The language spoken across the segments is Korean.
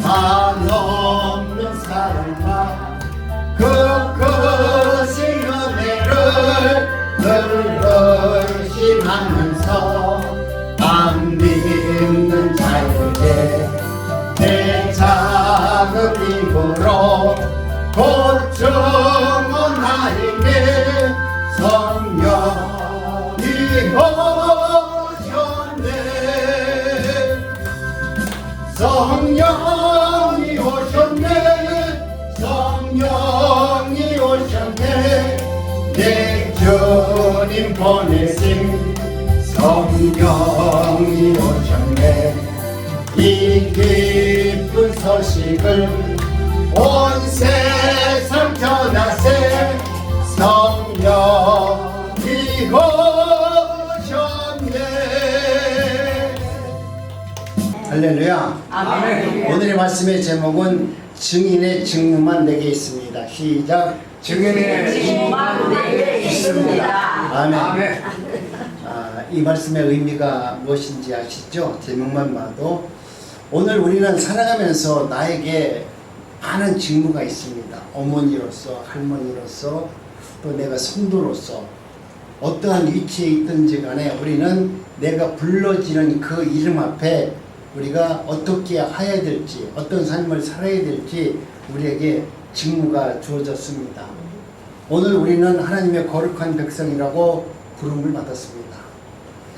한없는 사랑과 그 은혜를 늘 의심하면서 안 믿는 자에게 내 작은 힘으로 고충은 나에게 성령이 오셨네. 성령이 오셨네. 성령이 오셨네. 내 주님 보내신 성령이 오셨네. 이 기쁜 소식을 온 세상 전하세. 성령이 오셨네. 할렐루야. 아멘. 오늘의 말씀의 제목은 증인의 직무만 내게 있습니다. 시작. 증인의 직무만 내게 있습니다. 아멘. 이 말씀의 의미가 무엇인지 아시죠? 제목만 봐도 오늘 우리는 살아가면서 나에게 많은 직무가 있습니다. 어머니로서, 할머니로서, 또 내가 성도로서 어떠한 위치에 있든지 간에 우리는 내가 불러지는 그 이름 앞에 우리가 어떻게 해야 될지, 어떤 삶을 살아야 될지 우리에게 직무가 주어졌습니다. 오늘 우리는 하나님의 거룩한 백성이라고 부름을 받았습니다.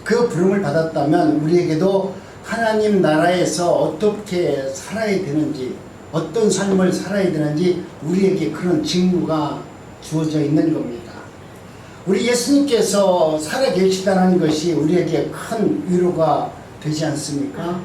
그 부름을 받았다면 우리에게도 하나님 나라에서 어떻게 살아야 되는지, 어떤 삶을 살아야 되는지 우리에게 그런 직무가 주어져 있는 겁니다. 우리 예수님께서 살아계시다는 것이 우리에게 큰 위로가 되지 않습니까?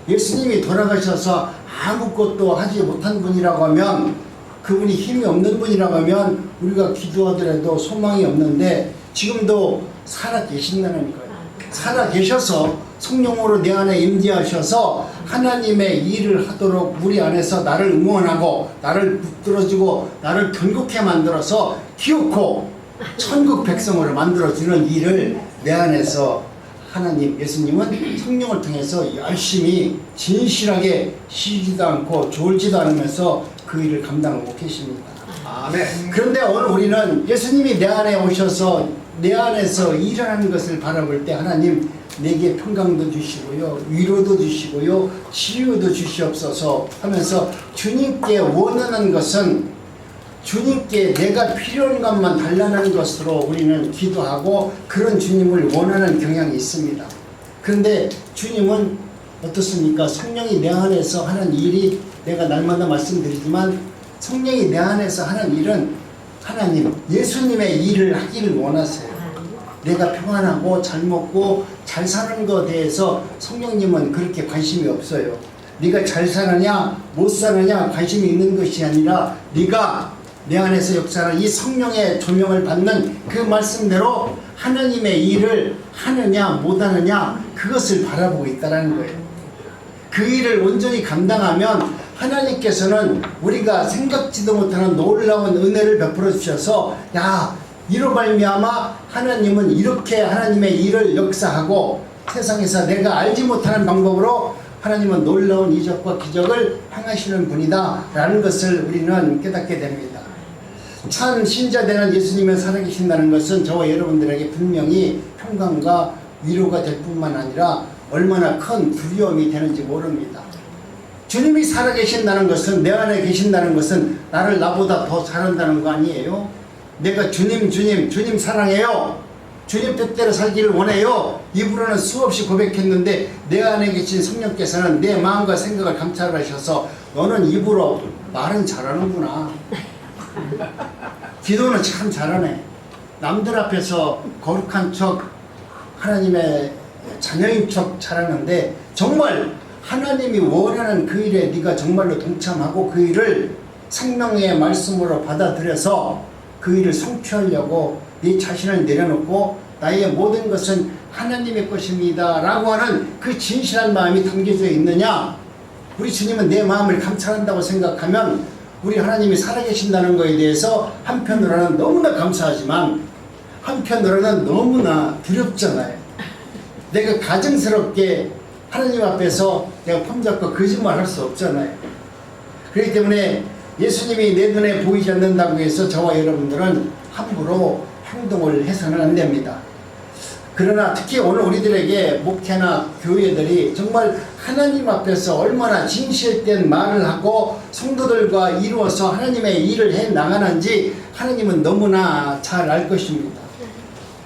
예수님이 돌아가셔서 아무것도 하지 못한 분이라고 하면, 그분이 힘이 없는 분이라고 하면 우리가 기도하더라도 소망이 없는데 지금도 살아계신다는 거예요. 살아계셔서 성령으로 내 안에 임재하셔서 하나님의 일을 하도록 우리 안에서 나를 응원하고 나를 붙들어주고 나를 견고케 만들어서 기어코 천국 백성으로 만들어주는 일을 내 안에서 하나님, 예수님은 성령을 통해서 열심히 진실하게 쉬지도 않고 졸지도 않으면서 그 일을 감당하고 계십니다. 아멘. 그런데 오늘 우리는 예수님이 내 안에 오셔서 내 안에서 일하는 것을 바라볼 때 하나님 내게 평강도 주시고요, 위로도 주시고요, 치유도 주시옵소서 하면서 주님께 원하는 것은 주님께 내가 필요한 것만 달라는 것으로 우리는 기도하고 그런 주님을 원하는 경향이 있습니다. 그런데 주님은 어떻습니까? 성령이 내 안에서 하는 일이, 내가 날마다 말씀드리지만 성령이 내 안에서 하는 일은 하나님, 예수님의 일을 하기를 원하세요. 내가 평안하고 잘 먹고 잘 사는 것에 대해서 성령님은 그렇게 관심이 없어요. 네가 잘 사느냐 못 사느냐 관심이 있는 것이 아니라 네가 내 안에서 역사하는 이 성령의 조명을 받는 그 말씀대로 하나님의 일을 하느냐 못하느냐 그것을 바라보고 있다는 거예요. 그 일을 온전히 감당하면 하나님께서는 우리가 생각지도 못하는 놀라운 은혜를 베풀어 주셔서, 야, 이로 말미암아 하나님은 이렇게 하나님의 일을 역사하고 세상에서 내가 알지 못하는 방법으로 하나님은 놀라운 이적과 기적을 행하시는 분이다 라는 것을 우리는 깨닫게 됩니다. 참 신자되는 예수님을 살아계신다는 것은 저와 여러분들에게 분명히 평강과 위로가 될 뿐만 아니라 얼마나 큰 두려움이 되는지 모릅니다. 주님이 살아계신다는 것은, 내 안에 계신다는 것은 나를 나보다 더 잘한다는 거 아니에요? 내가 주님 사랑해요, 주님 뜻대로 살기를 원해요, 입으로는 수없이 고백했는데 내 안에 계신 성령께서는 내 마음과 생각을 감찰하셔서 너는 입으로 말은 잘하는구나, 기도는 참 잘하네, 남들 앞에서 거룩한 척 하나님의 자녀인 척 잘하는데 정말 하나님이 원하는 그 일에 네가 정말로 동참하고 그 일을 생명의 말씀으로 받아들여서 그 일을 성취하려고 네 자신을 내려놓고 나의 모든 것은 하나님의 것입니다 라고 하는 그 진실한 마음이 담겨져 있느냐? 우리 주님은 내 마음을 감찰한다고 생각하면 우리 하나님이 살아계신다는 것에 대해서 한편으로는 너무나 감사하지만 한편으로는 너무나 두렵잖아요. 내가 가증스럽게 하나님 앞에서 내가 폼잡고 거짓말 할 수 없잖아요. 그렇기 때문에 예수님이 내 눈에 보이지 않는다고 해서 저와 여러분들은 함부로 행동을 해서는 안 됩니다. 그러나 특히 오늘 우리들에게 목회나 교회들이 정말 하나님 앞에서 얼마나 진실된 말을 하고 성도들과 이루어서 하나님의 일을 해 나가는지 하나님은 너무나 잘 알 것입니다.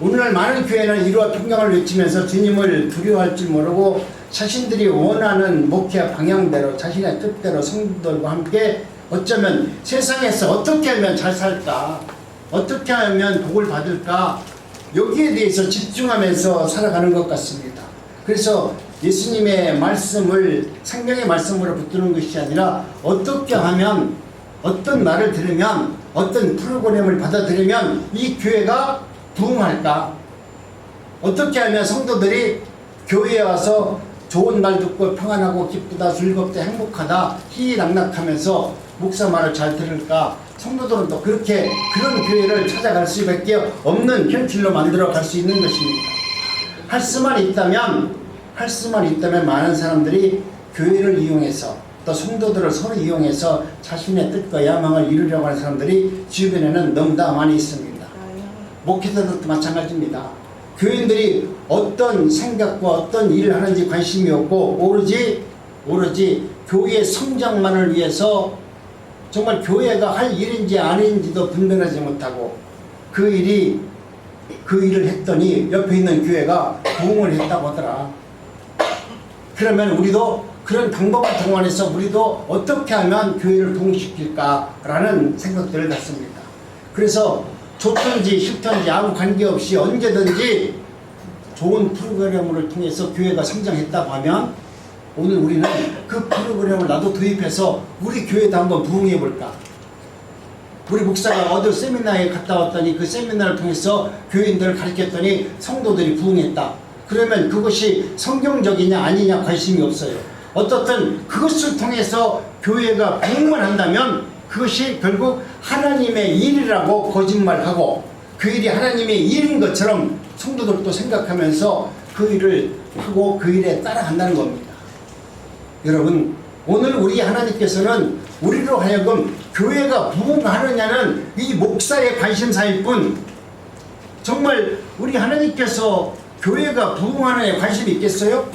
오늘날 많은 교회는 이루와 평강을 외치면서 주님을 두려워할 줄 모르고 자신들이 원하는 목회 방향대로 자신의 뜻대로 성도들과 함께 어쩌면 세상에서 어떻게 하면 잘 살까, 어떻게 하면 복을 받을까, 여기에 대해서 집중하면서 살아가는 것 같습니다. 그래서 예수님의 말씀을 성경의 말씀으로 붙드는 것이 아니라 어떻게 하면, 어떤 말을 들으면, 어떤 프로그램을 받아들이면 이 교회가 부흥할까, 어떻게 하면 성도들이 교회에 와서 좋은 말 듣고 평안하고 기쁘다, 즐겁다, 행복하다, 희희낙낙하면서 목사 말을 잘 들을까, 성도들은 또 그렇게 그런 교회를 찾아갈 수밖에 없는 현실로 만들어 갈 수 있는 것입니다. 할 수만 있다면 많은 사람들이 교회를 이용해서 또 성도들을 서로 이용해서 자신의 뜻과 야망을 이루려고 하는 사람들이 주변에는 너무나 많이 있습니다. 목회자들도 마찬가지입니다. 교인들이 어떤 생각과 어떤 일을 하는지 관심이 없고 오로지 교회의 성장만을 위해서 정말 교회가 할 일인지 아닌지도 분별하지 못하고 그 일을 했더니 옆에 있는 교회가 부흥을 했다고 하더라. 그러면 우리도 그런 방법을 동원해서 우리도 어떻게 하면 교회를 부흥시킬까라는 생각들을 갖습니다. 그래서 좋든지 싫든지 아무 관계없이 언제든지 좋은 프로그램을 통해서 교회가 성장했다고 하면 오늘 우리는 그 프로그램을 나도 도입해서 우리 교회도 한번 부흥해 볼까. 우리 목사가 어디 세미나에 갔다 왔더니 그 세미나를 통해서 교인들을 가르쳤더니 성도들이 부흥했다. 그러면 그것이 성경적이냐 아니냐 관심이 없어요. 어떻든 그것을 통해서 교회가 부흥을 한다면 그것이 결국 하나님의 일이라고 거짓말하고 그 일이 하나님의 일인 것처럼 성도들도 생각하면서 그 일을 하고 그 일에 따라간다는 겁니다. 여러분, 오늘 우리 하나님께서는 우리로 하여금 교회가 부흥하느냐는 이 목사의 관심사일 뿐, 정말 우리 하나님께서 교회가 부흥하느냐에 관심이 있겠어요?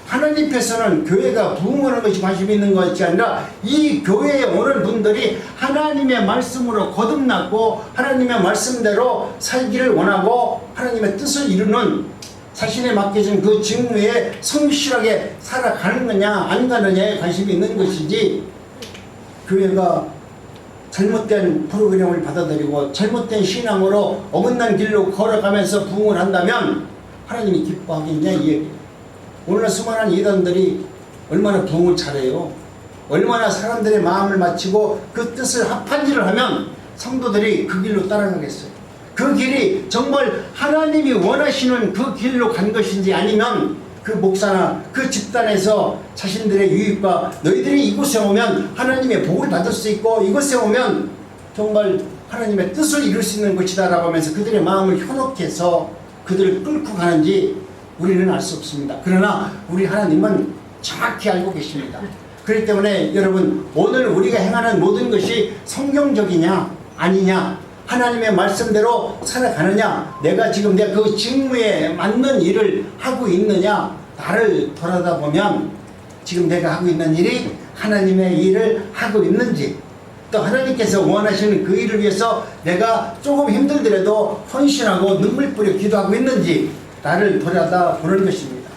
하나님께서는 교회가 부흥하는 것이 관심이 있는 것이 아니라 이 교회에 오는 분들이 하나님의 말씀으로 거듭났고 하나님의 말씀대로 살기를 원하고 하나님의 뜻을 이루는 자신의 맡겨진 그 직무에 성실하게 살아가는 거냐 안 가느냐에 관심이 있는 것이지, 교회가 잘못된 프로그램을 받아들이고 잘못된 신앙으로 어긋난 길로 걸어가면서 부흥을 한다면 하나님이 기뻐하겠냐 이 얘기예요. 오늘날 수많은 이단들이 얼마나 부흥을 잘해요. 얼마나 사람들의 마음을 맞추고 그 뜻을 합한 일을 하면 성도들이 그 길로 따라가겠어요. 그 길이 정말 하나님이 원하시는 그 길로 간 것인지, 아니면 그 목사나 그 집단에서 자신들의 유익과 너희들이 이곳에 오면 하나님의 복을 받을 수 있고 이곳에 오면 정말 하나님의 뜻을 이룰 수 있는 것이다 라고 하면서 그들의 마음을 현혹해서 그들을 끌고 가는지 우리는 알 수 없습니다. 그러나 우리 하나님은 정확히 알고 계십니다. 그렇기 때문에 여러분, 오늘 우리가 행하는 모든 것이 성경적이냐 아니냐, 하나님의 말씀대로 살아가느냐, 내가 지금 그 직무에 맞는 일을 하고 있느냐, 나를 돌아다보면 지금 내가 하고 있는 일이 하나님의 일을 하고 있는지, 또 하나님께서 원하시는 그 일을 위해서 내가 조금 힘들더라도 헌신하고 눈물 뿌려 기도하고 있는지 나를 돌아다보는 것입니다.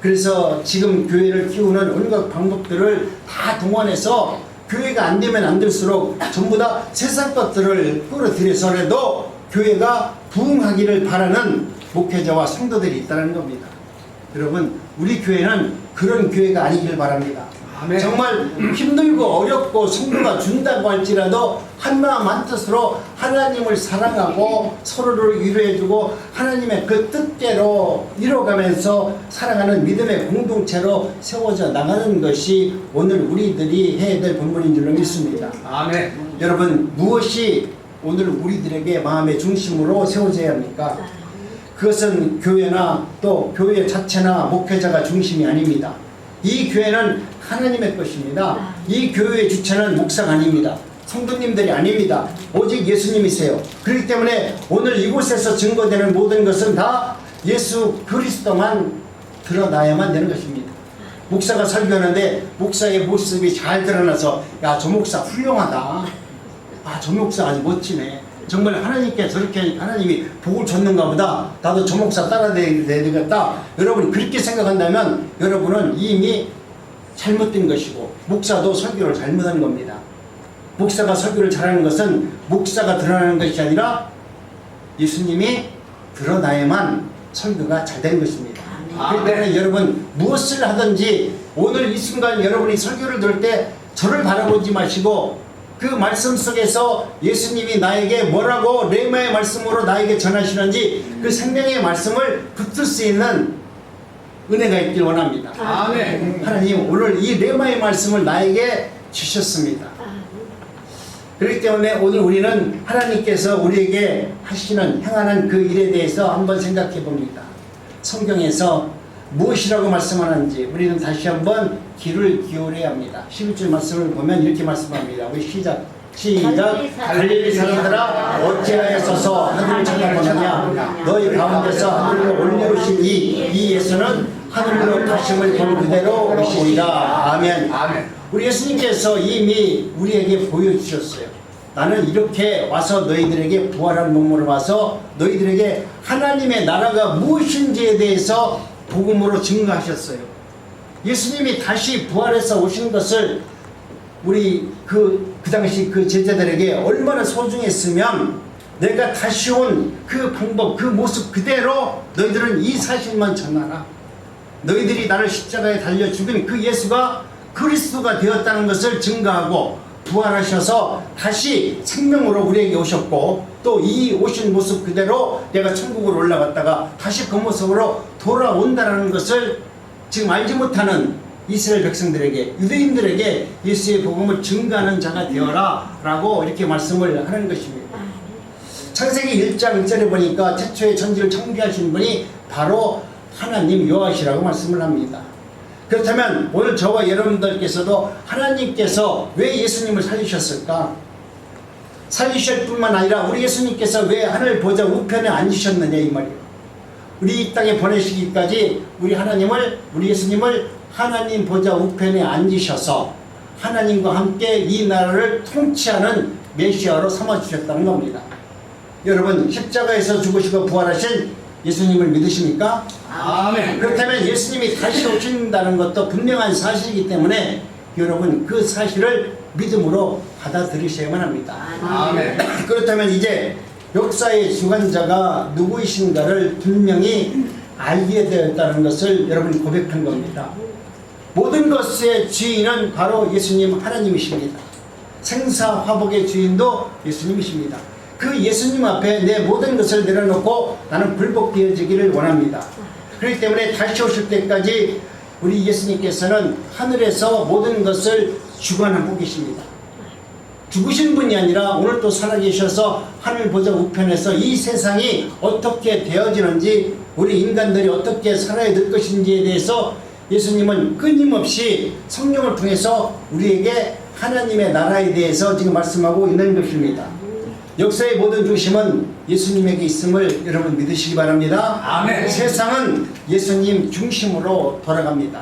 그래서 지금 교회를 키우는 온갖 방법들을 다 동원해서 교회가 안 되면 안 될수록 전부 다 세상 것들을 끌어들여서라도 교회가 부흥하기를 바라는 목회자와 성도들이 있다는 겁니다. 여러분, 우리 교회는 그런 교회가 아니길 바랍니다. 아멘. 정말 힘들고 어렵고 성도가 준다고 할지라도 한마음 한뜻으로 하나님을 사랑하고 서로를 위로해주고 하나님의 그 뜻대로 이뤄가면서 살아가는 믿음의 공동체로 세워져 나가는 것이 오늘 우리들이 해야 될 본분인 줄로 믿습니다. 아멘. 여러분, 무엇이 오늘 우리들에게 마음의 중심으로 세워져야 합니까? 그것은 교회나 또 교회 자체나 목회자가 중심이 아닙니다. 이 교회는 하나님의 것입니다. 이 교회의 주체는 목사가 아닙니다. 성도님들이 아닙니다. 오직 예수님이세요. 그렇기 때문에 오늘 이곳에서 증거되는 모든 것은 다 예수 그리스도만 드러나야만 되는 것입니다. 목사가 설교하는데 목사의 모습이 잘 드러나서 야, 저 목사 훌륭하다. 아, 저 목사 아주 멋지네. 정말 하나님께 저렇게 하나님이 복을 줬는가 보다. 나도 저 목사 따라야 되겠다. 여러분이 그렇게 생각한다면 여러분은 이미 잘못된 것이고 목사도 설교를 잘못하는 겁니다. 목사가 설교를 잘하는 것은 목사가 드러나는 것이 아니라 예수님이 드러나야만 설교가 잘 되는 것입니다. 그렇기 때문에 여러분 무엇을 하든지 오늘 이 순간 여러분이 설교를 들을 때 저를 바라보지 마시고 그 말씀 속에서 예수님이 나에게 뭐라고 레마의 말씀으로 나에게 전하시는지 그 생명의 말씀을 붙들 수 있는 은혜가 있길 원합니다. 아멘. 하나님 오늘 이 레마의 말씀을 나에게 주셨습니다. 그렇기 때문에 오늘 우리는 하나님께서 우리에게 하시는 행하는 그 일에 대해서 한번 생각해 봅니다. 성경에서 무엇이라고 말씀하는지 우리는 다시 한번 귀를 기울여야 합니다. 11절 말씀을 보면 이렇게 말씀합니다. 우리 시작. 갈릴리 사람들아 어찌하여 서서 하늘을 쳐다보느냐. 너희 가운데서 하늘로 올려오신 이 예수는 하늘로 가심을 본 그대로 오시리라. 아멘. 우리 예수님께서 이미 우리에게 보여주셨어요. 나는 이렇게 와서 너희들에게 부활한 몸으로 와서 너희들에게 하나님의 나라가 무엇인지에 대해서 복음으로 증거하셨어요. 예수님이 다시 부활해서 오신 것을 우리 그 당시 그 제자들에게 얼마나 소중했으면 내가 다시 온 그 방법, 그 모습 그대로 너희들은 이 사실만 전하라. 너희들이 나를 십자가에 달려 죽은 그 예수가 그리스도가 되었다는 것을 증거하고 부활하셔서 다시 생명으로 우리에게 오셨고 또 이 오신 모습 그대로 내가 천국으로 올라갔다가 다시 그 모습으로 돌아온다는 것을 지금 알지 못하는 이스라엘 백성들에게 유대인들에게 예수의 복음을 증거하는 자가 되어라 라고 이렇게 말씀을 하는 것입니다. 창세기 1장 1절에 보니까 최초의 천지를 창조하신 분이 바로 하나님 여호와시라고 말씀을 합니다. 그렇다면 오늘 저와 여러분들께서도 하나님께서 왜 예수님을 살리셨을까? 살리실 뿐만 아니라 우리 예수님께서 왜 하늘 보좌 우편에 앉으셨느냐 이 말이에요. 우리 이 땅에 보내시기까지 우리 예수님을 하나님 보좌 우편에 앉으셔서 하나님과 함께 이 나라를 통치하는 메시아로 삼아주셨다는 겁니다. 여러분 십자가에서 죽으시고 부활하신 예수님을 믿으십니까? 아멘. 그렇다면 예수님이 다시 오신다는 것도 분명한 사실이기 때문에 여러분 그 사실을 믿음으로 받아들이셔야만 합니다. 아멘. 그렇다면 이제 역사의 주관자가 누구이신가를 분명히 알게 되었다는 것을 여러분 고백한 겁니다. 모든 것의 주인은 바로 예수님 하나님이십니다. 생사화복의 주인도 예수님이십니다. 그 예수님 앞에 내 모든 것을 내려놓고 나는 굴복되어지기를 원합니다. 그렇기 때문에 다시 오실 때까지 우리 예수님께서는 하늘에서 모든 것을 주관하고 계십니다. 죽으신 분이 아니라 오늘 또 살아계셔서 하늘 보좌 우편에서 이 세상이 어떻게 되어지는지 우리 인간들이 어떻게 살아야 될 것인지에 대해서 예수님은 끊임없이 성령을 통해서 우리에게 하나님의 나라에 대해서 지금 말씀하고 있는 것입니다. 역사의 모든 중심은 예수님에게 있음을 여러분 믿으시기 바랍니다. 아멘. 세상은 예수님 중심으로 돌아갑니다.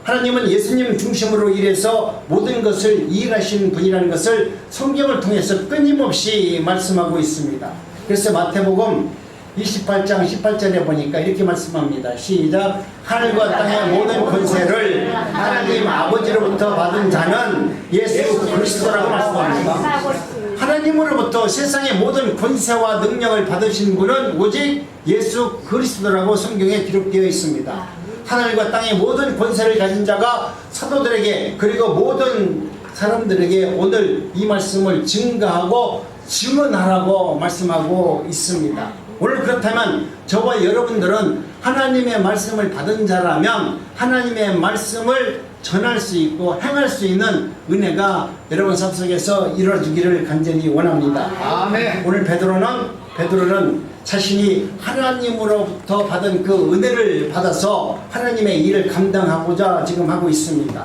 하나님은 예수님 중심으로 일해서 모든 것을 일하신 분이라는 것을 성경을 통해서 끊임없이 말씀하고 있습니다. 그래서 마태복음 28장 18절에 보니까 이렇게 말씀합니다. 시작. 하늘과 땅의 모든 권세를 하나님 아버지로부터 받은 자는 예수 그리스도라고 말씀합니다. 하나님으로부터 세상의 모든 권세와 능력을 받으신 분은 오직 예수 그리스도라고 성경에 기록되어 있습니다. 하늘과 땅의 모든 권세를 가진 자가 사도들에게 그리고 모든 사람들에게 오늘 이 말씀을 증거하고 증언하라고 말씀하고 있습니다. 오늘 그렇다면 저와 여러분들은 하나님의 말씀을 받은 자라면 하나님의 말씀을 전할 수 있고 행할 수 있는 은혜가 여러분 삶 속에서 이루어지기를 간절히 원합니다. 아멘. 오늘 베드로는 자신이 하나님으로부터 받은 그 은혜를 받아서 하나님의 일을 감당하고자 지금 하고 있습니다.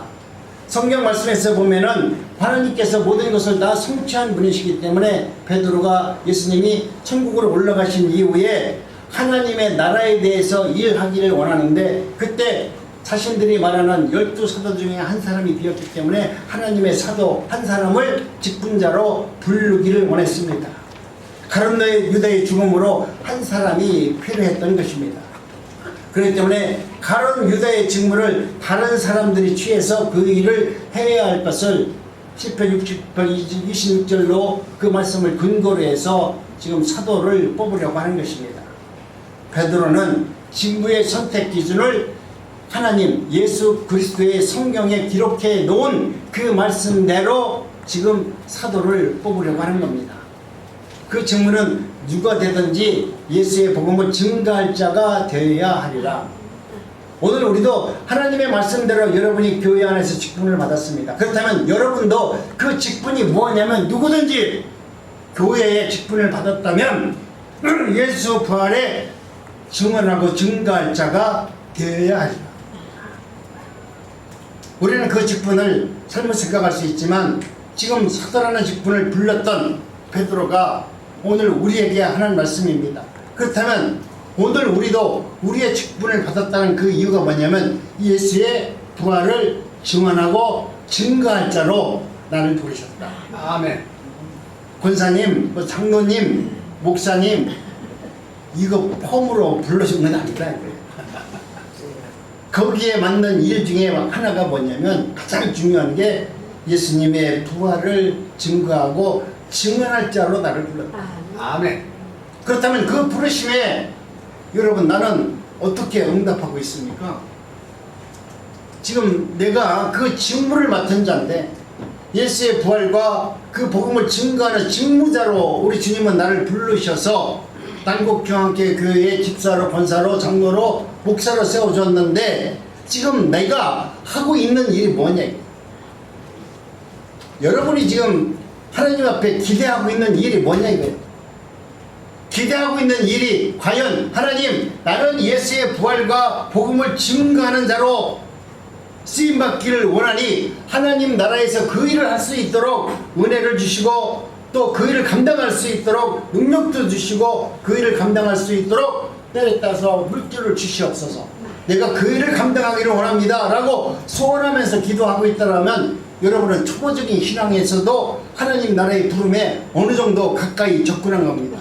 성경 말씀에서 보면은 하나님께서 모든 것을 다 성취한 분이시기 때문에 베드로가 예수님이 천국으로 올라가신 이후에 하나님의 나라에 대해서 일하기를 원하는데, 그때 자신들이 말하는 12사도 중에 한 사람이 비었기 때문에 하나님의 사도 한 사람을 직분자로 부르기를 원했습니다. 가룟 유다의 죽음으로 한 사람이 필요했던 것입니다. 그렇기 때문에 가룟 유다의 직무를 다른 사람들이 취해서 그 일을 해야 할 것을 시편 60편 26절로 그 말씀을 근거로 해서 지금 사도를 뽑으려고 하는 것입니다. 베드로는 직무의 선택 기준을 하나님 예수 그리스도의 성경에 기록해 놓은 그 말씀대로 지금 사도를 뽑으려고 하는 겁니다. 그 직무는 누가 되든지 예수의 복음을 증거할 자가 되어야 하리라. 오늘 우리도 하나님의 말씀대로 여러분이 교회 안에서 직분을 받았습니다. 그렇다면 여러분도 그 직분이 뭐냐면 누구든지 교회에 직분을 받았다면 예수 부활에 증언하고 증거할 자가 되어야 하리라. 우리는 그 직분을 잘못 생각할 수 있지만 지금 사도라는 직분을 불렀던 베드로가 오늘 우리에게 하는 말씀입니다. 그렇다면 오늘 우리도 우리의 직분을 받았다는 그 이유가 뭐냐면 예수의 부활을 증언하고 증거할 자로 나를 부르셨다. 아멘. 권사님, 장로님, 목사님, 이거 폼으로 불러준 건 아니다. 거기에 맞는 일 중에 하나가 뭐냐면 가장 중요한 게 예수님의 부활을 증거하고 증언할 자로 나를 불렀다. 아멘. 그렇다면 그 부르심에 여러분 나는 어떻게 응답하고 있습니까? 지금 내가 그 직무를 맡은 자인데 예수의 부활과 그 복음을 증거하는 직무자로 우리 주님은 나를 부르셔서 단국중앙교회 교회의 집사로, 권사로, 장로로, 목사로 세워줬는데 지금 내가 하고 있는 일이 뭐냐? 여러분이 지금 하나님 앞에 기대하고 있는 일이 뭐냐 이거예요. 기대하고 있는 일이 과연 하나님 나는 예수의 부활과 복음을 증거하는 자로 쓰임받기를 원하니 하나님 나라에서 그 일을 할 수 있도록 은혜를 주시고 또 그 일을 감당할 수 있도록 능력도 주시고 그 일을 감당할 수 있도록 때에 따라서 물질을 주시옵소서. 내가 그 일을 감당하기를 원합니다 라고 소원하면서 기도하고 있다면 여러분은 초보적인 신앙에서도 하나님 나라의 부름에 어느 정도 가까이 접근한 겁니다.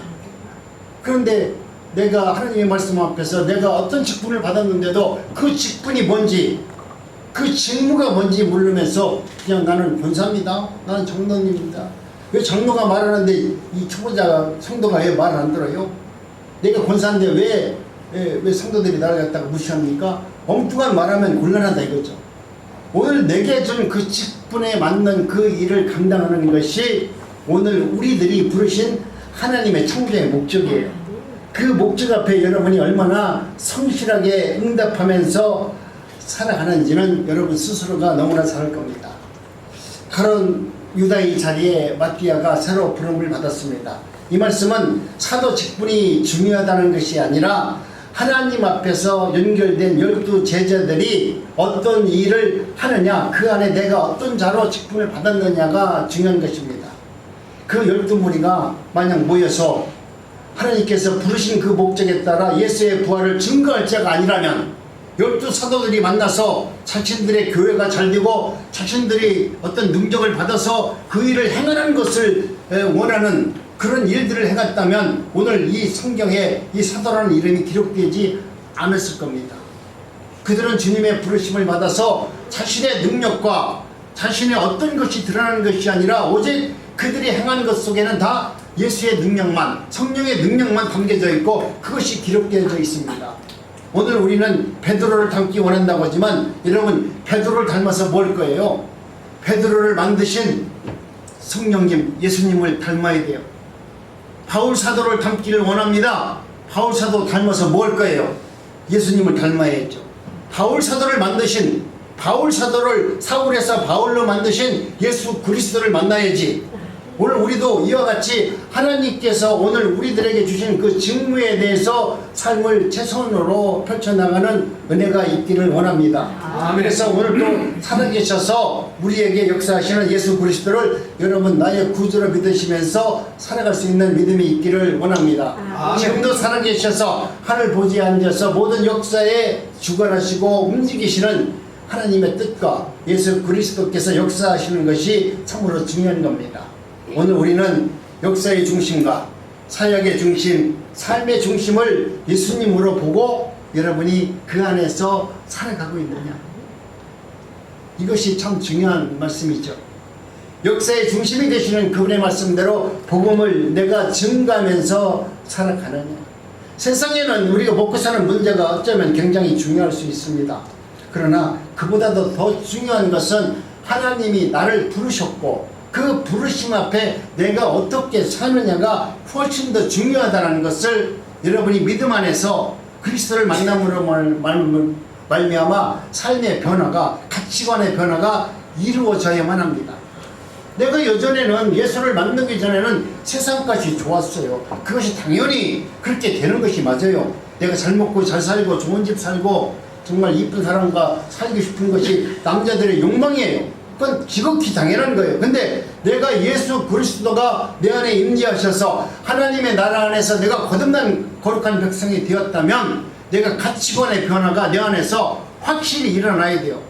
그런데 내가 하나님의 말씀 앞에서 내가 어떤 직분을 받았는데도 그 직분이 뭔지 그 직무가 뭔지 모르면서 그냥 나는 권사입니다, 나는 장로님입니다. 왜 장로가 말하는데 이 초보자 성도가 왜 말 안 들어요? 내가 권사인데 왜 성도들이 나를 갖다가 무시합니까? 엉뚱한 말하면 곤란하다 이거죠. 오늘 내게 준 그 직분에 맞는 그 일을 감당하는 것이 오늘 우리들이 부르신 하나님의 창조의 목적이에요. 그 목적 앞에 여러분이 얼마나 성실하게 응답하면서 살아가는지는 여러분 스스로가 너무나 잘 알 겁니다. 가룟 유다의 자리에 마띠아가 새로 부름을 받았습니다. 이 말씀은 사도 직분이 중요하다는 것이 아니라 하나님 앞에서 연결된 12 제자들이 어떤 일을 하느냐, 그 안에 내가 어떤 자로 직분을 받았느냐가 중요한 것입니다. 그 12무리가 만약 모여서 하나님께서 부르신 그 목적에 따라 예수의 부활을 증거할 자가 아니라면 12 사도들이 만나서 자신들의 교회가 잘되고 자신들이 어떤 능력을 받아서 그 일을 행하는 것을 원하는 그런 일들을 행했다면 오늘 이 성경에 이 사도라는 이름이 기록되지 않았을 겁니다. 그들은 주님의 부르심을 받아서 자신의 능력과 자신의 어떤 것이 드러나는 것이 아니라 오직 그들이 행한 것 속에는 다 예수의 능력만, 성령의 능력만 담겨져 있고 그것이 기록되어져 있습니다. 오늘 우리는 베드로를 닮기 원한다고 하지만 여러분 베드로를 닮아서 뭘 거예요? 베드로를 만드신 성령님 예수님을 닮아야 돼요. 바울 사도를 닮기를 원합니다. 바울 사도 닮아서 뭘 거예요? 예수님을 닮아야죠. 바울 사도를 만드신, 바울 사도를 사울에서 바울로 만드신 예수 그리스도를 만나야지. 오늘 우리도 이와 같이 하나님께서 오늘 우리들에게 주신 그 직무에 대해서 삶을 최선으로 펼쳐나가는 은혜가 있기를 원합니다. 아멘. 그래서 오늘도 살아계셔서 우리에게 역사하시는 예수 그리스도를 여러분 나의 구주로 믿으시면서 살아갈 수 있는 믿음이 있기를 원합니다. 아멘. 지금도 살아계셔서 하늘 보좌에 앉아서 모든 역사에 주관하시고 움직이시는 하나님의 뜻과 예수 그리스도께서 역사하시는 것이 참으로 중요한 겁니다. 오늘 우리는 역사의 중심과 사역의 중심, 삶의 중심을 예수님으로 보고 여러분이 그 안에서 살아가고 있느냐. 이것이 참 중요한 말씀이죠. 역사의 중심이 되시는 그분의 말씀대로 복음을 내가 증가하면서 살아가느냐. 세상에는 우리가 먹고 사는 문제가 어쩌면 굉장히 중요할 수 있습니다. 그러나 그보다도 더 중요한 것은 하나님이 나를 부르셨고 그 부르심 앞에 내가 어떻게 사느냐가 훨씬 더 중요하다는 것을 여러분이 믿음 안에서 그리스도를 만남으로 말미암아 삶의 변화가, 가치관의 변화가 이루어져야만 합니다. 내가 예전에는 예수를 만나기 전에는 세상까지 좋았어요. 그것이 당연히 그렇게 되는 것이 맞아요. 내가 잘 먹고 잘 살고 좋은 집 살고 정말 이쁜 사람과 살고 싶은 것이 남자들의 욕망이에요. 그건 지극히 당연한 거예요. 근데 내가 예수 그리스도가 내 안에 임재하셔서 하나님의 나라 안에서 내가 거듭난 거룩한 백성이 되었다면 내가 가치관의 변화가 내 안에서 확실히 일어나야 돼요.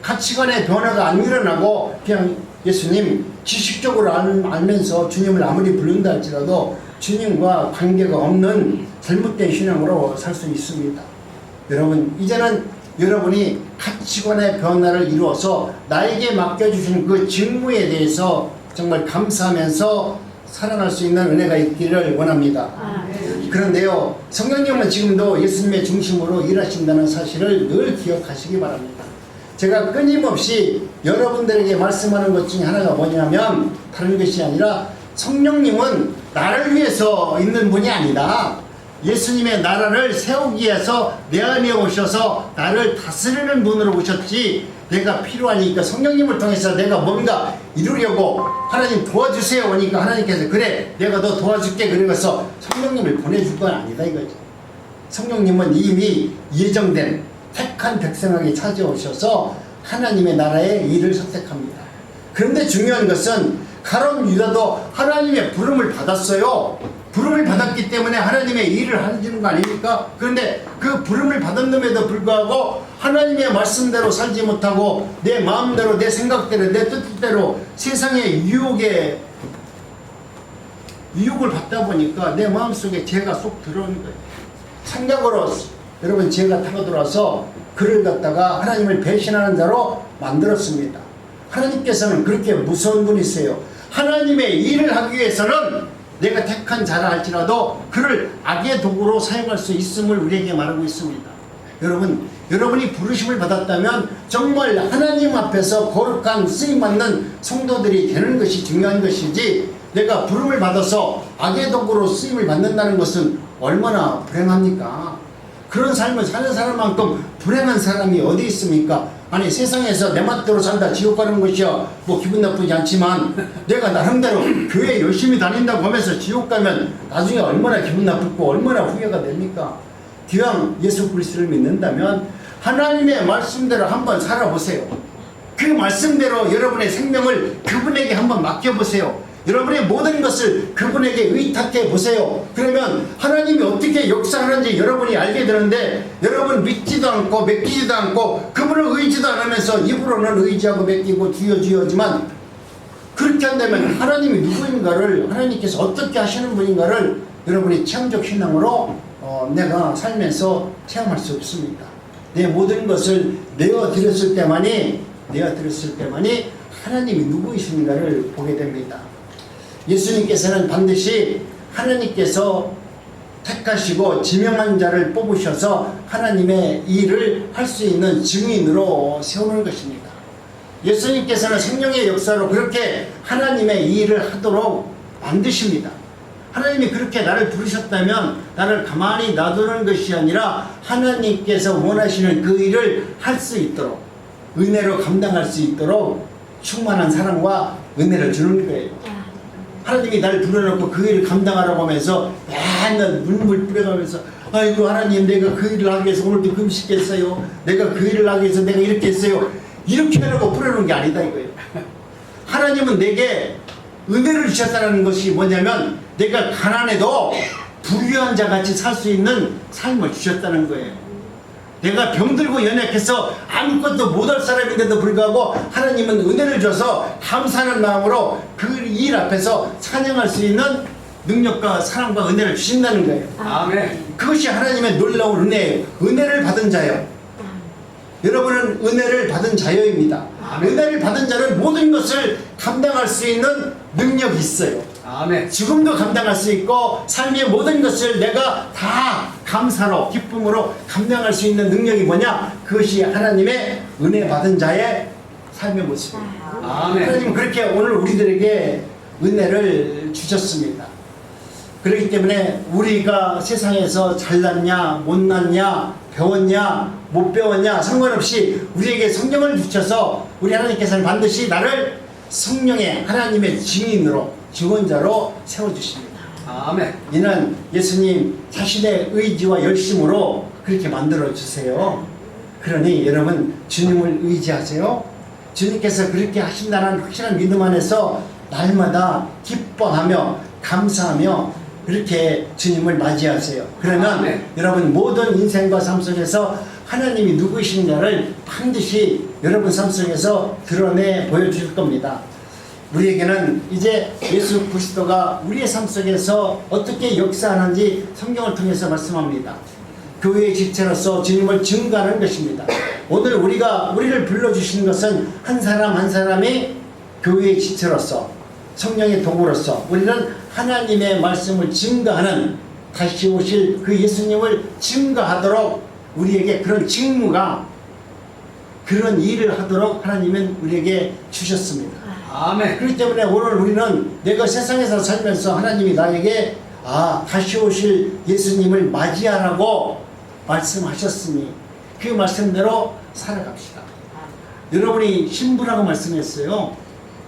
가치관의 변화가 안 일어나고 그냥 예수님 지식적으로 알면서 주님을 아무리 부른다 할지라도 주님과 관계가 없는 잘못된 신앙으로 살 수 있습니다. 여러분 이제는 여러분이 가치관의 변화를 이루어서 나에게 맡겨주신 그 직무에 대해서 정말 감사하면서 살아갈 수 있는 은혜가 있기를 원합니다. 그런데요, 성령님은 지금도 예수님의 중심으로 일하신다는 사실을 늘 기억하시기 바랍니다. 제가 끊임없이 여러분들에게 말씀하는 것 중에 하나가 뭐냐면 다른 것이 아니라 성령님은 나를 위해서 있는 분이 아니다. 예수님의 나라를 세우기 위해서 내 안에 오셔서 나를 다스리는 분으로 오셨지, 내가 필요하니까 성령님을 통해서 내가 뭔가 이루려고 하나님 도와주세요 오니까 하나님께서 그래 내가 너 도와줄게 그러면서 성령님을 보내줄 건 아니다 이거죠. 성령님은 이미 예정된 택한 백성에게 찾아오셔서 하나님의 나라의 일을 선택합니다. 그런데 중요한 것은 가룟 유다도 하나님의 부름을 받았어요. 부름을 받았기 때문에 하나님의 일을 하시는 거 아닙니까? 그런데 그 부름을 받았음에도 불구하고 하나님의 말씀대로 살지 못하고 내 마음대로 내 생각대로 내 뜻대로 세상의 유혹을 받다 보니까 내 마음속에 죄가 쏙 들어오는 거예요. 생각으로 여러분 죄가 타고 들어와서 그를 갖다가 하나님을 배신하는 자로 만들었습니다. 하나님께서는 그렇게 무서운 분이세요. 하나님의 일을 하기 위해서는 내가 택한 자라 할지라도 그를 악의 도구로 사용할 수 있음을 우리에게 말하고 있습니다. 여러분이 부르심을 받았다면 정말 하나님 앞에서 거룩한 쓰임받는 성도들이 되는 것이 중요한 것이지, 내가 부름을 받아서 악의 도구로 쓰임을 받는다는 것은 얼마나 불행합니까? 그런 삶을 사는 사람만큼 불행한 사람이 어디 있습니까? 아니 세상에서 내 맛대로 산다 지옥 가는 것이야 뭐 기분 나쁘지 않지만 내가 나름대로 교회 열심히 다닌다고 하면서 지옥 가면 나중에 얼마나 기분 나쁘고 얼마나 후회가 됩니까? 기왕 예수 그리스도를 믿는다면 하나님의 말씀대로 한번 살아보세요. 그 말씀대로 여러분의 생명을 그분에게 한번 맡겨보세요. 여러분의 모든 것을 그분에게 의탁해 보세요. 그러면 하나님이 어떻게 역사하는지 여러분이 알게 되는데, 여러분 믿지도 않고 맡기지도 않고 그분을 의지도 안 하면서 입으로는 의지하고 맡기고 주여주여지만, 그렇게 한다면 하나님이 누구인가를, 하나님께서 어떻게 하시는 분인가를 여러분이 체험적 신앙으로 내가 살면서 체험할 수 없습니다. 내 모든 것을 내어드렸을 때만이 하나님이 누구이신가를 보게 됩니다. 예수님께서는 반드시 하나님께서 택하시고 지명한 자를 뽑으셔서 하나님의 일을 할 수 있는 증인으로 세우는 것입니다. 예수님께서는 생명의 역사로 그렇게 하나님의 일을 하도록 만드십니다. 하나님이 그렇게 나를 부르셨다면 나를 가만히 놔두는 것이 아니라 하나님께서 원하시는 그 일을 할 수 있도록, 은혜로 감당할 수 있도록 충만한 사랑과 은혜를 주는 거예요. 하나님이 날 불러놓고 그 일을 감당하라고 하면서 맨날 눈물 뿌려가면서 아이고 하나님 내가 그 일을 하기 위해서 오늘도 금식했어요. 내가 그 일을 하기 위해서 내가 이렇게 했어요. 이렇게 하라고 뿌려놓은 게 아니다 이거예요. 하나님은 내게 은혜를 주셨다는 것이 뭐냐면 내가 가난해도 부유한 자같이 살 수 있는 삶을 주셨다는 거예요. 내가 병들고 연약해서 아무것도 못할 사람인데도 불구하고 하나님은 은혜를 줘서 감사하는 마음으로 그 일 앞에서 찬양할 수 있는 능력과 사랑과 은혜를 주신다는 거예요. 아멘. 그것이 하나님의 놀라운 은혜예요. 은혜를 받은 자요. 여러분은 은혜를 받은 자여입니다. 아멘. 은혜를 받은 자는 모든 것을 감당할 수 있는 능력이 있어요. 아멘. 지금도 감당할 수 있고 삶의 모든 것을 내가 다 감사로 기쁨으로 감당할 수 있는 능력이 뭐냐? 그것이 하나님의 은혜 받은 자의 삶의 모습입니다. 아멘. 하나님은 그렇게 오늘 우리들에게 은혜를 주셨습니다. 그렇기 때문에 우리가 세상에서 잘났냐 못났냐 배웠냐 못 배웠냐 상관없이 우리에게 성령을 주셔서 우리 하나님께서는 반드시 나를 성령의 하나님의 증인으로 증언자로 세워주십니다. 아멘. 이는 예수님 자신의 의지와 열심으로 그렇게 만들어주세요. 그러니 여러분 주님을 의지하세요. 주님께서 그렇게 하신다는 확실한 믿음 안에서 날마다 기뻐하며 감사하며 그렇게 주님을 맞이하세요. 그러면 아멘. 여러분 모든 인생과 삶 속에서 하나님이 누구이신가를 반드시 여러분 삶 속에서 드러내 보여줄 겁니다. 우리에게는 이제 예수 그리스도가 우리의 삶 속에서 어떻게 역사하는지 성경을 통해서 말씀합니다. 교회의 지체로서 주님을 증거하는 것입니다. 오늘 우리를 불러주신 것은 한 사람 한 사람이 교회의 지체로서 성령의 도구로서 우리는 하나님의 말씀을 증거하는 다시 오실 그 예수님을 증거하도록 우리에게 그런 직무가 그런 일을 하도록 하나님은 우리에게 주셨습니다. 아멘. 그렇기 때문에 오늘 우리는 내가 세상에서 살면서 하나님이 나에게 다시 오실 예수님을 맞이하라고 말씀하셨으니 그 말씀대로 살아갑시다. 여러분이 신부라고 말씀했어요.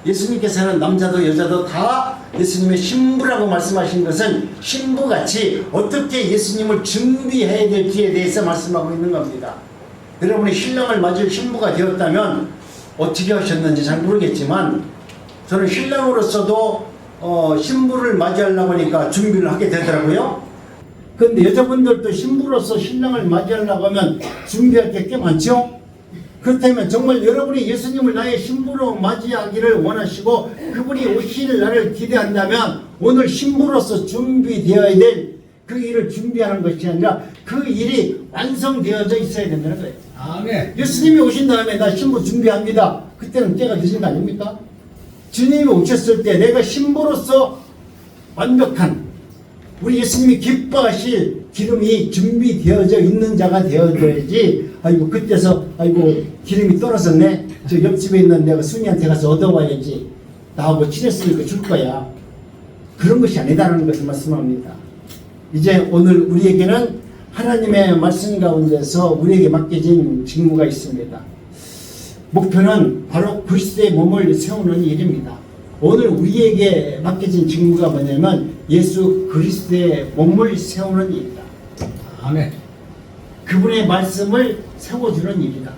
예수님께서는 남자도 여자도 다 예수님의 신부라고 말씀하신 것은 신부같이 어떻게 예수님을 준비해야 될지에 대해서 말씀하고 있는 겁니다. 여러분이 신랑을 맞을 신부가 되었다면 어떻게 하셨는지 잘 모르겠지만 저는 신랑으로서도 신부를 맞이하려고 하니까 준비를 하게 되더라고요. 그런데 여자분들도 신부로서 신랑을 맞이하려고 하면 준비할 게 꽤 많죠? 그렇다면 정말 여러분이 예수님을 나의 신부로 맞이하기를 원하시고 그분이 오실 날을 기대한다면 오늘 신부로서 준비되어야 될 그 일을 준비하는 것이 아니라 그 일이 완성되어져 있어야 된다는 거예요. 아멘. 예수님이 오신 다음에 나 신부 준비합니다. 그때는 때가 늦은 거 아닙니까? 주님이 오셨을 때 내가 신부로서 완벽한 우리 예수님이 기뻐하실 기름이 준비되어져 있는 자가 되어져야지 아이고 그때서 아이고 기름이 떨어졌네 저 옆집에 있는 내가 순이한테 가서 얻어와야지 나하고 친했으니까 줄 거야. 그런 것이 아니다라는 것을 말씀합니다. 이제 오늘 우리에게는 하나님의 말씀 가운데서 우리에게 맡겨진 직무가 있습니다. 목표는 바로 그리스도의 몸을 세우는 일입니다. 오늘 우리에게 맡겨진 직무가 뭐냐면 예수 그리스도의 몸을 세우는 일이다. 아멘. 그분의 말씀을 세워주는 일이다.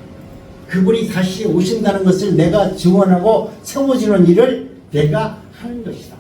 그분이 다시 오신다는 것을 내가 증언하고 세워주는 일을 내가 하는 것이다.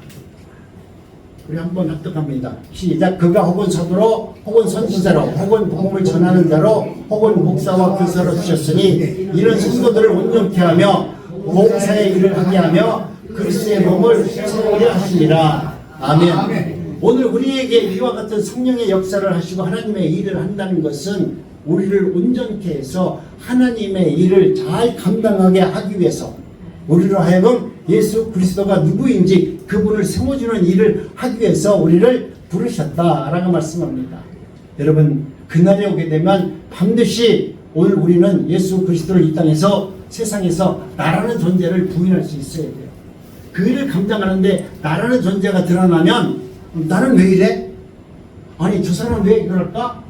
우리 한번 합독합니다. 시작. 그가 혹은 사도로 혹은 선지자로 혹은 복음을 전하는 자로 혹은 목사와 교사로 주셨으니 이런 성도들을 온전케 하며 봉사의 일을 하게 하며 그리스도의 몸을 세우게 하시니라. 아멘. 오늘 우리에게 이와 같은 성령의 역사를 하시고 하나님의 일을 한다는 것은 우리를 온전케 해서 하나님의 일을 잘 감당하게 하기 위해서 우리로 하여금 예수 그리스도가 누구인지 그분을 세워주는 일을 하기 위해서 우리를 부르셨다라고 말씀합니다. 여러분 그날이 오게 되면 반드시 오늘 우리는 예수 그리스도를 이 땅에서 세상에서 나라는 존재를 부인할 수 있어야 돼요. 그 일을 감당하는데 나라는 존재가 드러나면 나는 왜 이래? 아니 저 사람 왜 그럴까?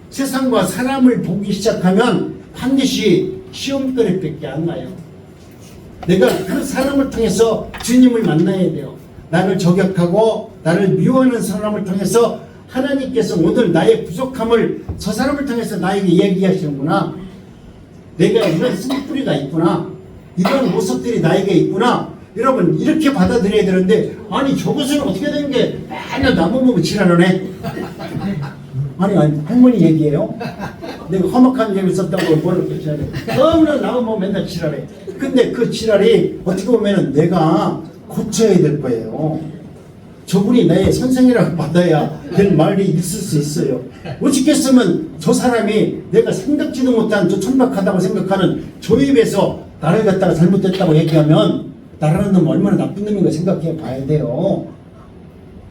세상과 사람을 보기 시작하면 반드시 시험거리밖에 안 나요. 내가 그 사람을 통해서 주님을 만나야 돼요. 나를 저격하고 나를 미워하는 사람을 통해서 하나님께서 오늘 나의 부족함을 저 사람을 통해서 나에게 얘기하시는구나. 내가 이런 쓴뿌리가 있구나. 이런 모습들이 나에게 있구나. 여러분 이렇게 받아들여야 되는데 아니 저것은 어떻게 된 게 맨날 나만 보고 지랄하네. 아니 할머니 얘기예요. 내가 험악한 얘기를 썼다고 뭐를 또 지랄해. 너무나 나만 보면 맨날 지랄해. 근데 그 지랄이 어떻게 보면 내가 고쳐야 될 거예요. 저분이 나의 선생이라고 받아야 될 말이 있을 수 있어요. 어떻겠으면 저 사람이 내가 생각지도 못한 저 천박하다고 생각하는 저 입에서 나를 갖다가 잘못됐다고 얘기하면 나라는 놈 얼마나 나쁜 놈인가 생각해 봐야 돼요.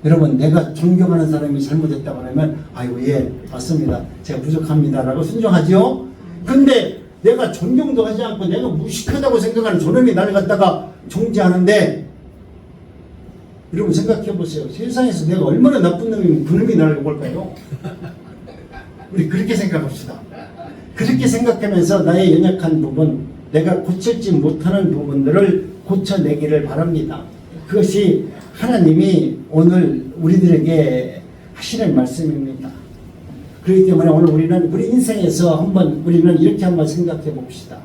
여러분 내가 존경하는 사람이 잘못했다고 하면 아이고 예 맞습니다. 제가 부족합니다 라고 순종하죠. 근데 내가 존경도 하지 않고 내가 무식하다고 생각하는 저놈이 나를 갖다가 정죄하는데 여러분 생각해 보세요. 세상에서 내가 얼마나 나쁜 놈이면 그놈이 나를 볼까요? 우리 그렇게 생각합시다. 그렇게 생각하면서 나의 연약한 부분, 내가 고칠지 못하는 부분들을 고쳐내기를 바랍니다. 그것이 하나님이 오늘 우리들에게 하시는 말씀입니다. 그렇기 때문에 오늘 우리 인생에서 우리는 이렇게 한번 생각해 봅시다.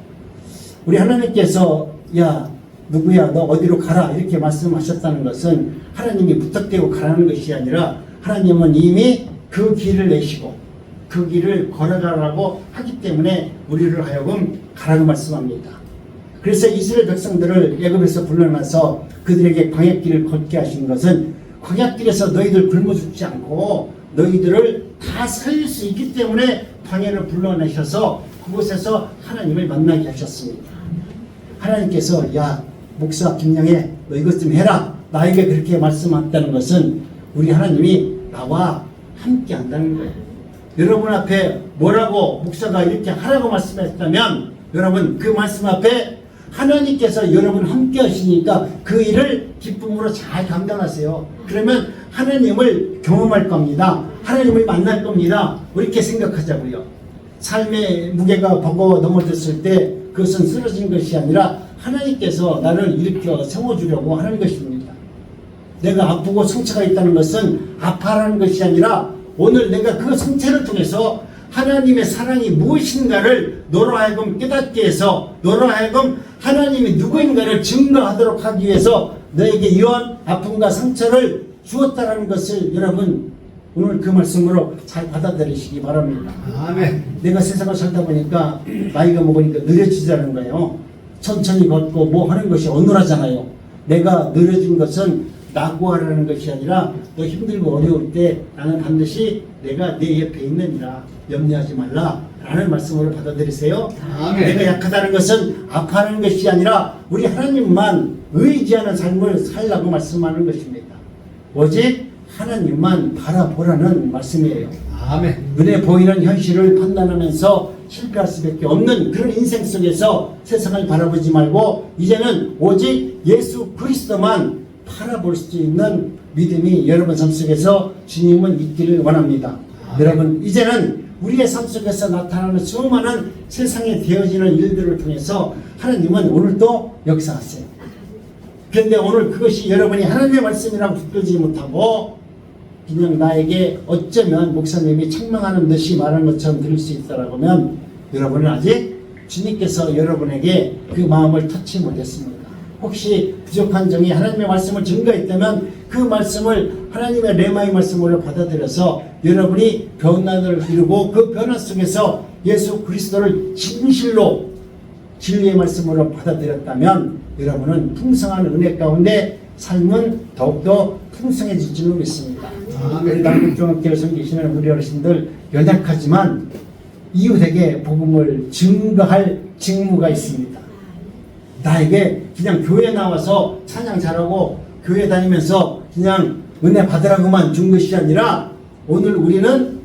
우리 하나님께서 야 누구야 너 어디로 가라 이렇게 말씀하셨다는 것은 하나님이 부탁되고 가라는 것이 아니라 하나님은 이미 그 길을 내시고 그 길을 걸어가라고 하기 때문에 우리를 하여금 가라고 말씀합니다. 그래서 이스라엘 백성들을 애굽에서 불러내서 그들에게 광야길을 걷게 하신 것은 광야길에서 너희들 굶어 죽지 않고 너희들을 다 살릴 수 있기 때문에 광야를 불러내셔서 그곳에서 하나님을 만나게 하셨습니다. 하나님께서 야 목사 김영애 너 이것 좀 해라 나에게 그렇게 말씀했다는 것은 우리 하나님이 나와 함께 한다는 거예요. 여러분 앞에 뭐라고 목사가 이렇게 하라고 말씀했다면 여러분 그 말씀 앞에 하나님께서 여러분 함께 하시니까 그 일을 기쁨으로 잘 감당하세요. 그러면 하나님을 경험할 겁니다. 하나님을 만날 겁니다. 이렇게 생각하자고요. 삶의 무게가 버거 넘어졌을 때 그것은 쓰러진 것이 아니라 하나님께서 나를 일으켜 세워주려고 하는 것입니다. 내가 아프고 상처가 있다는 것은 아파라는 것이 아니라 오늘 내가 그 상처를 통해서 하나님의 사랑이 무엇인가를 너로 하여금 깨닫게 해서 너로 하여금 하나님이 누구인가를 증거하도록 하기 위해서 너에게 이런 아픔과 상처를 주었다는 것을 여러분 오늘 그 말씀으로 잘 받아들이시기 바랍니다. 아멘. 내가 세상을 살다 보니까 나이가 먹으니까 느려지자는 거예요. 천천히 걷고 뭐 하는 것이 어눌하잖아요. 내가 느려진 것은 낙오하라는 것이 아니라 너 힘들고 어려울 때 나는 반드시 내가 내 옆에 있느니라 염려하지 말라 라는 말씀으로 받아들이세요. 아멘. 내가 약하다는 것은 아파하는 것이 아니라 우리 하나님만 의지하는 삶을 살라고 말씀하는 것입니다. 오직 하나님만 바라보라는 말씀이에요. 아멘. 눈에 보이는 현실을 판단하면서 실패할 수밖에 없는 그런 인생 속에서 세상을 바라보지 말고 이제는 오직 예수 그리스도만 바라볼 수 있는 믿음이 여러분 삶 속에서 주님은 있기를 원합니다. 여러분 이제는 우리의 삶 속에서 나타나는 수많은 세상에 되어지는 일들을 통해서 하나님은 오늘도 역사하세요. 그런데 오늘 그것이 여러분이 하나님의 말씀이라고 붙들지 못하고 그냥 나에게 어쩌면 목사님이 책망하는 듯이 말하는 것처럼 들을 수 있다라고 하면 여러분은 아직 주님께서 여러분에게 그 마음을 터치 못했습니다. 혹시 부족한 점이 하나님의 말씀을 증거했다면 그 말씀을 하나님의 레마의 말씀으로 받아들여서 여러분이 변화를 이루고 그 변화 속에서 예수 그리스도를 진실로 진리의 말씀으로 받아들였다면 여러분은 풍성한 은혜 가운데 삶은 더욱더 풍성해질 줄 믿습니다. 우리 남북종합교회 섬기시는 우리 어르신들 연약하지만 이웃에게 복음을 증거할 직무가 있습니다. 나에게 그냥 교회 나와서 찬양 잘하고 교회 다니면서 그냥 은혜 받으라고만 준 것이 아니라 오늘 우리는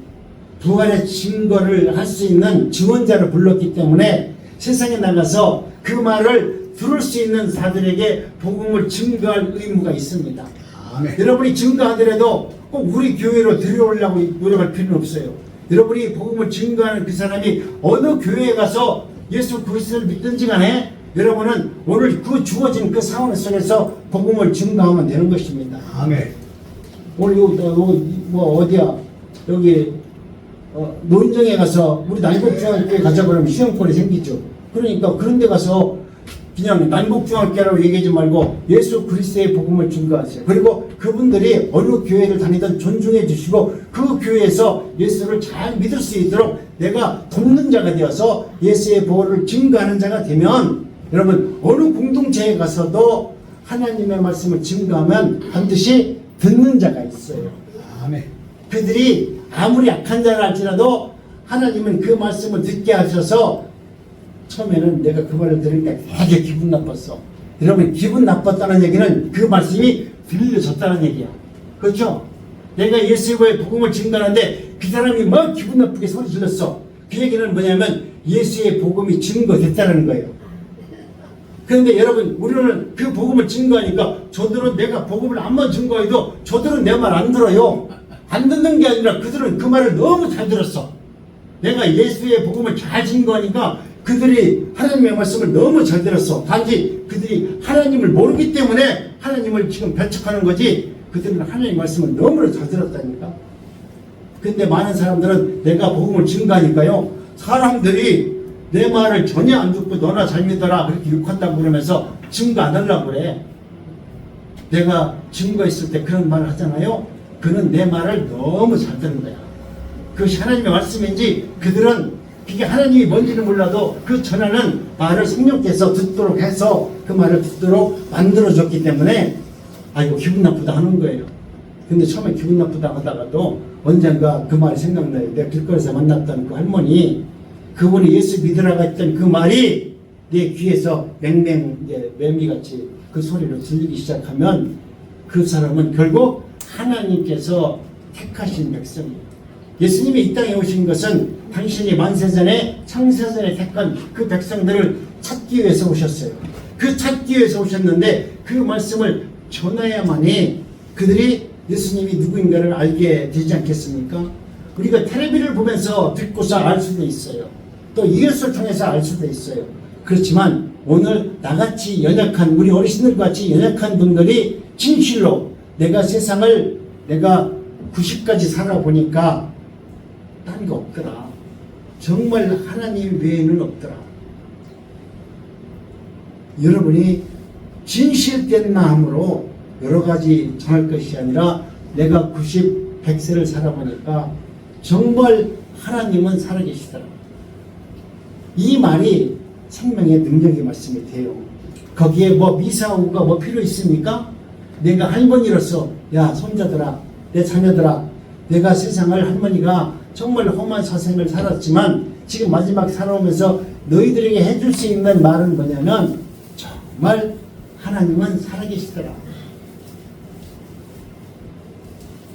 부활의 증거를 할 수 있는 증언자를 불렀기 때문에 세상에 나가서 그 말을 들을 수 있는 자들에게 복음을 증거할 의무가 있습니다. 아멘. 여러분이 증거하더라도 꼭 우리 교회로 들여오려고 노력할 필요는 없어요. 여러분이 복음을 증거하는 그 사람이 어느 교회에 가서 예수 그리스도를 믿든지 간에 여러분은 오늘 그 주어진 그 상황 속에서 복음을 증거하면 되는 것입니다. 아멘. 오늘 뭐 어디야 여기 노인정에 가서 우리 난곡중학교에 가자 그러면 시험권이 생기죠. 그러니까 그런 데 가서 그냥 난곡중학교라고 얘기하지 말고 예수 그리스도의 복음을 증거하세요. 그리고 그분들이 어느 교회를 다니든 존중해 주시고 그 교회에서 예수를 잘 믿을 수 있도록 내가 돕는 자가 되어서 예수의 복음을 증거하는 자가 되면 여러분 어느 공동체에 가서도 하나님의 말씀을 증거하면 반드시 듣는 자가 있어요. 아멘. 그들이 아무리 약한 자라 할지라도 하나님은 그 말씀을 듣게 하셔서 처음에는 내가 그 말을 들으니까 되게 기분 나빴어. 여러분 기분 나빴다는 얘기는 그 말씀이 들려졌다는 얘기야. 그렇죠? 내가 예수의 복음을 증거하는데 그 사람이 막 기분 나쁘게 소리 질렀어. 그 얘기는 뭐냐면 예수의 복음이 증거됐다는 거예요. 그런데 여러분 우리는 그 복음을 증거하니까 저들은 내가 복음을 한번 증거해도 저들은 내 말 안 들어요. 안 듣는 게 아니라 그들은 그 말을 너무 잘 들었어. 내가 예수의 복음을 잘 증거하니까 그들이 하나님의 말씀을 너무 잘 들었어. 단지 그들이 하나님을 모르기 때문에 하나님을 지금 배척하는 거지 그들은 하나님의 말씀을 너무 잘 들었다니까. 근데 많은 사람들은 내가 복음을 증거하니까요 사람들이 내 말을 전혀 안 듣고 너나 잘 믿어라 그렇게 욕한다고 그러면서 증거 안 하려고 그래. 내가 증거했을 때 그런 말을 하잖아요. 그는 내 말을 너무 잘 듣는 거야. 그것이 하나님의 말씀인지 그들은 그게 하나님이 뭔지는 몰라도 그 전하는 말을 성령께서 듣도록 해서 그 말을 듣도록 만들어줬기 때문에 아이고 기분 나쁘다 하는 거예요. 근데 처음에 기분 나쁘다 하다가도 언젠가 그 말이 생각나요. 내가 길거리에서 만났던 그 할머니 그분이 예수 믿으라고 했던 그 말이 내 귀에서 맹맹 이제 매미같이 그 소리로 들리기 시작하면 그 사람은 결국 하나님께서 택하신 백성이에요. 예수님이 이 땅에 오신 것은 당신이 만세전에 창세전에 택한 그 백성들을 찾기 위해서 오셨어요. 그 찾기 위해서 오셨는데 그 말씀을 전해야만이 그들이 예수님이 누구인가를 알게 되지 않겠습니까? 우리가 텔레비를 보면서 듣고서 알 수도 있어요. 또 이웃을 통해서 알 수도 있어요. 그렇지만 오늘 나같이 연약한 우리 어르신들과 같이 연약한 분들이 진실로 내가 세상을 내가 90까지 살아보니까 딴 거 없더라. 정말 하나님 외에는 없더라. 여러분이 진실된 마음으로 여러 가지 전할 것이 아니라 내가 90, 100세를 살아보니까 정말 하나님은 살아계시더라. 이 말이 생명의 능력의 말씀이 돼요. 거기에 뭐 미사오가 뭐 필요 있습니까? 내가 할머니로서 야 손자들아 내 자녀들아 내가 세상을 할머니가 정말 험한 사생을 살았지만 지금 마지막 살아오면서 너희들에게 해줄 수 있는 말은 뭐냐면 정말 하나님은 살아계시더라.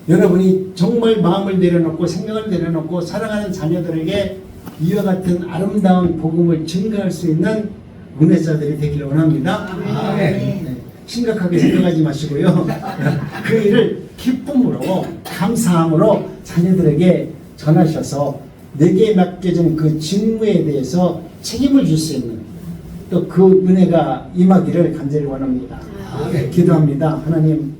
여러분이 정말 마음을 내려놓고 생명을 내려놓고 사랑하는 자녀들에게 이와 같은 아름다운 복음을 증거할 수 있는 은혜자들이 되기를 원합니다. 네. 심각하게 생각하지 마시고요. 그 일을 기쁨으로 감사함으로 자녀들에게 전하셔서 내게 맡겨진 그 직무에 대해서 책임을 줄 수 있는 또 그 은혜가 임하기를 간절히 원합니다. 기도합니다. 하나님